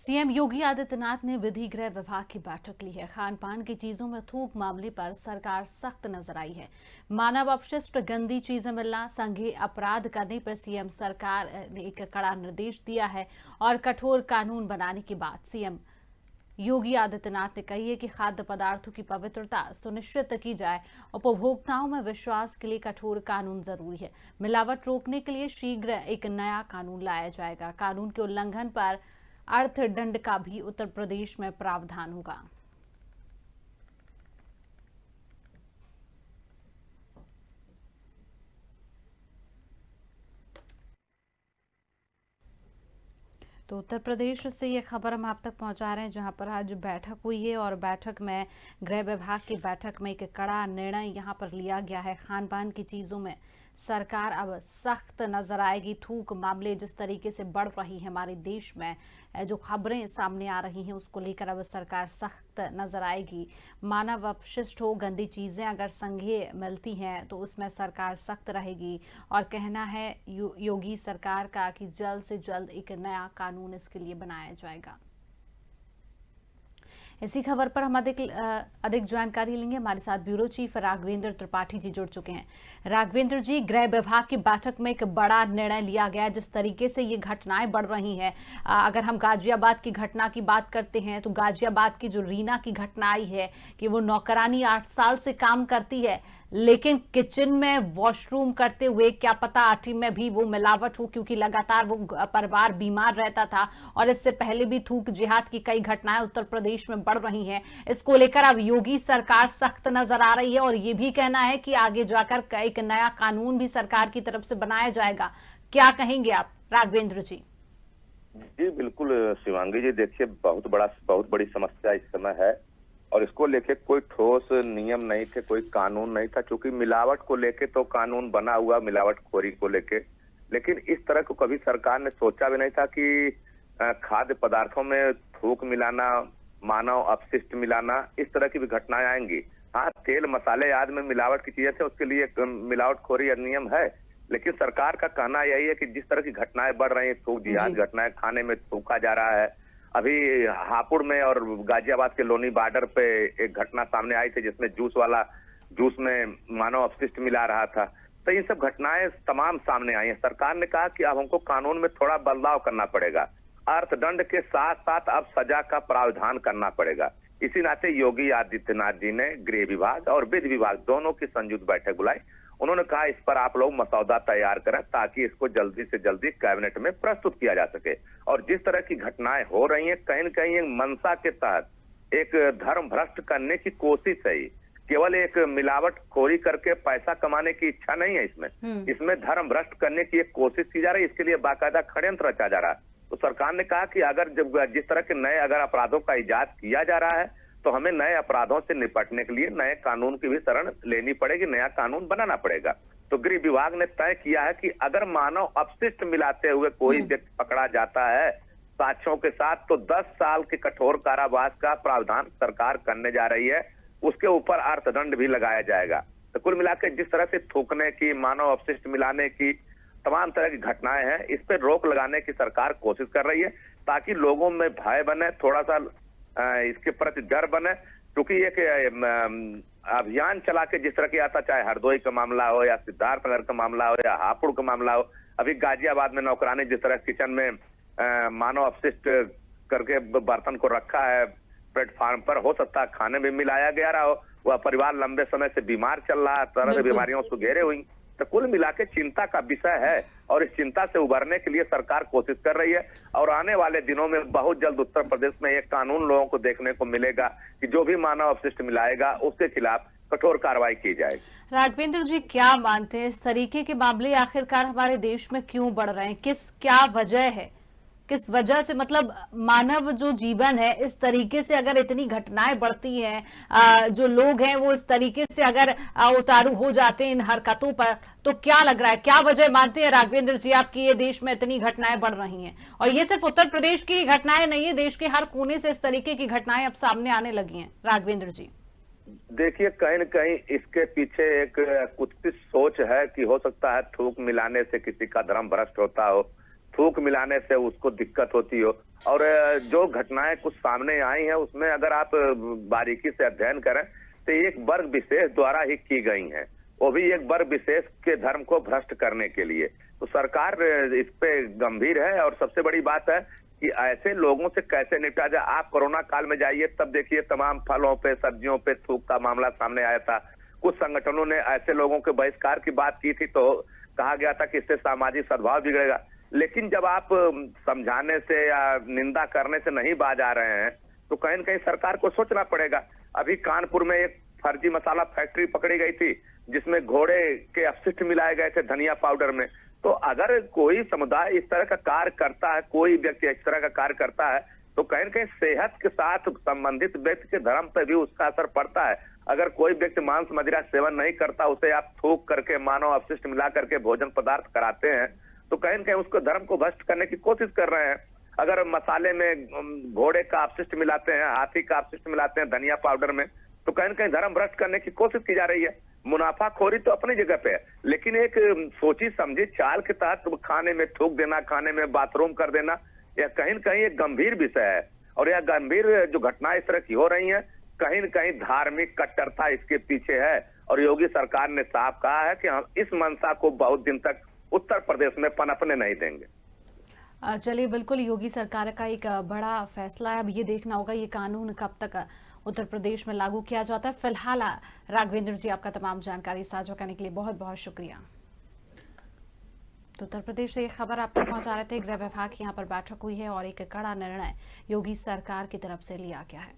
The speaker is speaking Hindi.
सीएम योगी आदित्यनाथ ने विधि गृह विभाग की बैठक ली है। खान पान की चीजों में थूक मामले पर सरकार सख्त नजर आई है। मानव अपशिष्ट गंदी चीजें मिलना संज्ञेय अपराध करने पर सीएम सरकार ने एक कड़ा निर्देश दिया है और कठोर कानून बनाने की बात सीएम योगी आदित्यनाथ ने कही है कि खाद्य पदार्थों की पवित्रता सुनिश्चित की जाए। उपभोक्ताओं में विश्वास के लिए कठोर कानून जरूरी है। मिलावट रोकने के लिए शीघ्र एक नया कानून लाया जाएगा। कानून के उल्लंघन पर अर्थदंड का भी उत्तर प्रदेश में प्रावधान होगा। तो उत्तर प्रदेश से ये खबर हम आप तक पहुंचा रहे हैं, जहां पर आज बैठक हुई है और बैठक में गृह विभाग की बैठक में एक कड़ा निर्णय यहां पर लिया गया है। खान पान की चीज़ों में सरकार अब सख्त नजर आएगी। थूक मामले जिस तरीके से बढ़ रही है हमारे देश में, जो खबरें सामने आ रही हैं उसको लेकर अब सरकार सख्त नजर आएगी। मानव अपशिष्ट हो, गंदी चीज़ें अगर संज्ञेय मिलती हैं तो उसमें सरकार सख्त रहेगी। और कहना है योगी सरकार का कि जल्द से जल्द एक नया कानून इसके लिए बनाया जाएगा। इसी खबर पर हम अधिक जानकारी लेंगे। हमारे साथ ब्यूरो चीफ राघवेंद्र त्रिपाठी जी जुड़ चुके हैं। राघवेंद्र जी, गृह विभाग की बैठक में एक बड़ा निर्णय लिया गया है। जिस तरीके से ये घटनाएं बढ़ रही हैं, अगर हम गाजियाबाद की घटना की बात करते हैं तो गाजियाबाद की जो रीना की घटना आई है कि वो नौकरानी 8 साल से काम करती है, लेकिन किचन में वॉशरूम करते हुए क्या पता आटे में भी वो मिलावट हो, क्योंकि लगातार वो परिवार बीमार रहता था। और इससे पहले भी थूक जिहाद की कई घटनाएं उत्तर प्रदेश में बढ़ रही हैं। इसको लेकर अब योगी सरकार सख्त नजर आ रही है और ये भी कहना है कि आगे जाकर एक नया कानून भी सरकार की तरफ से बनाया जाएगा। क्या कहेंगे आप राघवेंद्र जी? जी बिल्कुल शिवांगी जी, देखिए बहुत बड़ी समस्या इस समय है और इसको लेके कोई ठोस नियम नहीं थे, कोई कानून नहीं था। क्योंकि मिलावट को लेके तो कानून बना हुआ, मिलावटखोरी को लेके, लेकिन इस तरह को कभी सरकार ने सोचा भी नहीं था कि खाद्य पदार्थों में थूक मिलाना, मानव अपशिष्ट मिलाना, इस तरह की भी घटनाएं आएंगी। हाँ, तेल मसाले आदि में मिलावट की चीजें थे, उसके लिए मिलावटखोरी अधिनियम है। लेकिन सरकार का कहना यही है कि जिस तरह की घटनाएं बढ़ रही हैं, थूक जिहाद घटनाएं, खाने में थूका जा रहा है। अभी हापुड़ में और गाजियाबाद के लोनी बॉर्डर पे एक घटना सामने आई थी जिसमें जूस में मानव अपशिष्ट मिला रहा था। तो ये सब घटनाएं तमाम सामने आई हैं। सरकार ने कहा कि अब हमको कानून में थोड़ा बदलाव करना पड़ेगा। अर्थदंड के साथ साथ अब सजा का प्रावधान करना पड़ेगा। इसी नाते योगी आदित्यनाथ जी ने गृह विभाग और विधि विभाग दोनों की संयुक्त बैठक बुलाई। उन्होंने कहा इस पर आप लोग मसौदा तैयार करें ताकि इसको जल्दी से जल्दी कैबिनेट में प्रस्तुत किया जा सके। और जिस तरह की घटनाएं हो रही हैं, कहीं न कहीं एक मंशा के तहत एक धर्म भ्रष्ट करने की कोशिश है। केवल एक मिलावटखोरी करके पैसा कमाने की इच्छा नहीं है इसमें धर्म भ्रष्ट करने की एक कोशिश की जा रही है। इसके लिए बाकायदा षड्यंत्र रचा जा रहा है। तो सरकार ने कहा कि अगर जिस तरह के नए अगर अपराधों का इजाद किया जा रहा है तो हमें नए अपराधों से निपटने के लिए नए कानून की भी शरण लेनी पड़ेगी, नया कानून बनाना पड़ेगा। तो गृह विभाग ने तय किया है कि अगर मानव अपशिष्ट मिलाते हुए कोई व्यक्ति पकड़ा जाता है साक्ष्यों के साथ, तो 10 साल के कठोर कारावास का प्रावधान सरकार करने जा रही है। उसके ऊपर अर्थदंड भी लगाया जाएगा। तो कुल मिलाकर जिस तरह से थूकने की, मानव अपशिष्ट मिलाने की तमाम तरह की घटनाएं हैं, इस पर रोक लगाने की सरकार कोशिश कर रही है ताकि लोगों में भय बने, थोड़ा सा इसके प्रति डर बने। क्योंकि एक अभियान चला के जिस तरह की आता, चाहे हरदोई का मामला हो या सिद्धार्थनगर का मामला हो या हापुड़ का मामला हो, अभी गाजियाबाद में नौकरानी जिस तरह किचन में मानव अपशिष्ट करके बर्तन को रखा है प्लेटफार्म पर, हो सकता है खाने में मिलाया गया रहा हो। वह परिवार लंबे समय से बीमार चल रहा है, तरह की बीमारियों से घेरे हुई। तो कुल मिलाकर चिंता का विषय है और इस चिंता से उबरने के लिए सरकार कोशिश कर रही है। और आने वाले दिनों में बहुत जल्द उत्तर प्रदेश में एक कानून लोगों को देखने को मिलेगा कि जो भी मानव अपशिष्ट मिलाएगा उसके खिलाफ कठोर कार्रवाई की जाएगी। राघवेंद्र जी, क्या मानते हैं इस तरीके के मामले आखिरकार हमारे देश में क्यों बढ़ रहे हैं? क्या वजह है? किस वजह से, मतलब मानव जो जीवन है, इस तरीके से अगर इतनी घटनाएं बढ़ती हैं, जो लोग हैं वो इस तरीके से अगर उतारू हो जाते हैं इन हरकतों पर, तो क्या लग रहा है, क्या वजह मानते हैं राघवेंद्र जी आपकी ये देश में इतनी घटनाएं बढ़ रही हैं? और ये सिर्फ उत्तर प्रदेश की घटनाएं नहीं है, देश के हर कोने से इस तरीके की घटनाएं अब सामने आने लगी हैं। राघवेंद्र जी, देखिए, कहीं न कहीं इसके पीछे एक कुत्सित सोच है कि हो सकता है थूक मिलाने से किसी का धर्म भ्रष्ट होता हो, थूक मिलाने से उसको दिक्कत होती हो। और जो घटनाएं कुछ सामने आई हैं उसमें अगर आप बारीकी से अध्ययन करें तो एक वर्ग विशेष द्वारा ही की गई हैं, वो भी एक वर्ग विशेष के धर्म को भ्रष्ट करने के लिए। तो सरकार इस पे गंभीर है और सबसे बड़ी बात है कि ऐसे लोगों से कैसे निपटा जाए। आप कोरोना काल में जाइए तब देखिए तमाम फलों पे सब्जियों पे थूक का मामला सामने आया था। कुछ संगठनों ने ऐसे लोगों के बहिष्कार की बात की थी तो कहा गया था कि इससे सामाजिक सद्भाव बिगड़ेगा। लेकिन जब आप समझाने से या निंदा करने से नहीं बाज आ रहे हैं तो कहीं न कहीं सरकार को सोचना पड़ेगा। अभी कानपुर में एक फर्जी मसाला फैक्ट्री पकड़ी गई थी जिसमें घोड़े के अपशिष्ट मिलाए गए थे धनिया पाउडर में। तो अगर कोई समुदाय इस तरह का कार्य करता है, कोई व्यक्ति इस तरह का कार्य करता है तो कहीं न कहीं सेहत के साथ संबंधित व्यक्ति के धर्म पर भी उसका असर पड़ता है। अगर कोई व्यक्ति मांस मदिरा सेवन नहीं करता, उसे आप थूक करके मानव अपशिष्ट मिला करके भोजन पदार्थ कराते हैं तो कहीं न कहीं उसको धर्म को भ्रष्ट करने की कोशिश कर रहे हैं। अगर मसाले में घोड़े का अपशिष्ट मिलाते हैं, हाथी का अपशिष्ट मिलाते हैं धनिया पाउडर में, तो कहीं न कहीं धर्म भ्रष्ट करने की कोशिश की जा रही है। मुनाफाखोरी तो अपनी जगह पे है, लेकिन एक सोची समझी चाल के तहत खाने में थूक देना, खाने में बाथरूम कर देना, यह कहीं न कहीं एक गंभीर विषय है। और यह गंभीर जो घटनाएं इस तरह की हो रही हैं, कहीं न कहीं धार्मिक कट्टरता इसके पीछे है। और योगी सरकार ने साफ कहा है कि हम इस मंशा को बहुत दिन तक उत्तर प्रदेश में पनपने नहीं देंगे। चलिए, बिल्कुल योगी सरकार का एक बड़ा फैसला है। अब ये देखना होगा ये कानून कब तक उत्तर प्रदेश में लागू किया जाता है। फिलहाल राघवेंद्र जी, आपका तमाम जानकारी साझा करने के लिए बहुत बहुत शुक्रिया। तो उत्तर प्रदेश से ये खबर आप तक पहुंचा रहे थे। गृह विभाग की यहाँ पर बैठक हुई है और एक कड़ा निर्णय योगी सरकार की तरफ से लिया गया है।